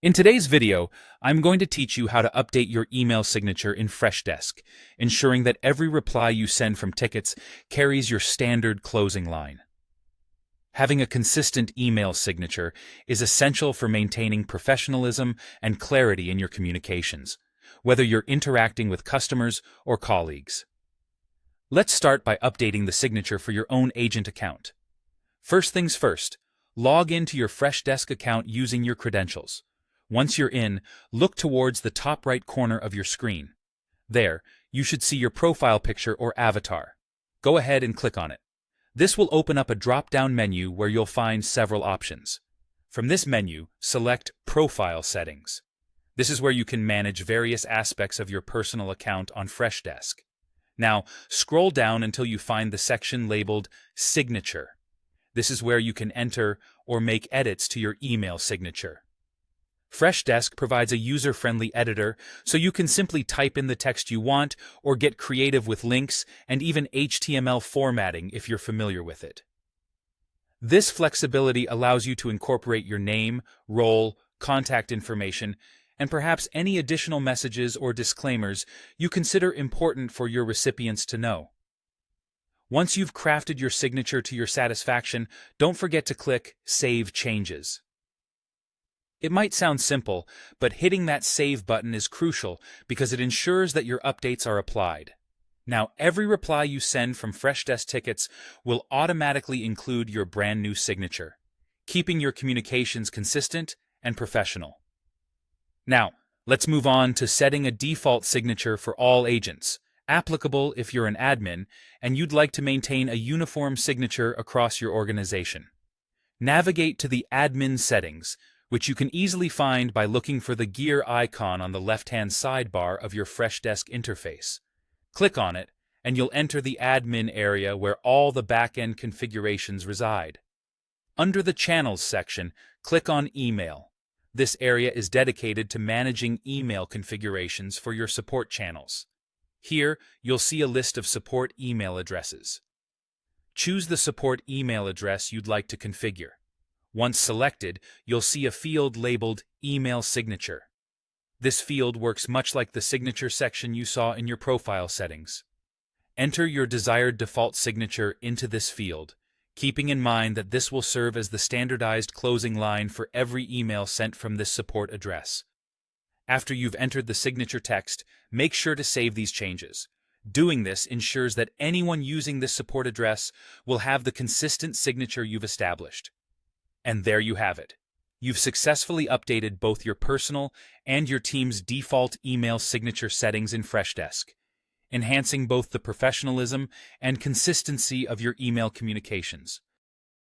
In today's video, I'm going to teach you how to update your email signature in Freshdesk, ensuring that every reply you send from tickets carries your standard closing line. Having a consistent email signature is essential for maintaining professionalism and clarity in your communications, whether you're interacting with customers or colleagues. Let's start by updating the signature for your own agent account. First things first, log into your Freshdesk account using your credentials. Once you're in, look towards the top right corner of your screen. There, you should see your profile picture or avatar. Go ahead and click on it. This will open up a drop-down menu where you'll find several options. From this menu, select Profile Settings. This is where you can manage various aspects of your personal account on Freshdesk. Now, scroll down until you find the section labeled Signature. This is where you can enter or make edits to your email signature. Freshdesk provides a user-friendly editor, so you can simply type in the text you want or get creative with links and even HTML formatting if you're familiar with it. This flexibility allows you to incorporate your name, role, contact information, and perhaps any additional messages or disclaimers you consider important for your recipients to know. Once you've crafted your signature to your satisfaction, don't forget to click Save Changes. It might sound simple, but hitting that Save button is crucial because it ensures that your updates are applied. Now, every reply you send from Freshdesk tickets will automatically include your brand new signature, keeping your communications consistent and professional. Now, let's move on to setting a default signature for all agents, applicable if you're an admin and you'd like to maintain a uniform signature across your organization. Navigate to the Admin Settings, which you can easily find by looking for the gear icon on the left-hand sidebar of your Freshdesk interface. Click on it, and you'll enter the admin area where all the back-end configurations reside. Under the Channels section, click on Email. This area is dedicated to managing email configurations for your support channels. Here, you'll see a list of support email addresses. Choose the support email address you'd like to configure. Once selected, you'll see a field labeled Email Signature. This field works much like the signature section you saw in your profile settings. Enter your desired default signature into this field, keeping in mind that this will serve as the standardized closing line for every email sent from this support address. After you've entered the signature text, make sure to save these changes. Doing this ensures that anyone using this support address will have the consistent signature you've established. And there you have it. You've successfully updated both your personal and your team's default email signature settings in Freshdesk, enhancing both the professionalism and consistency of your email communications.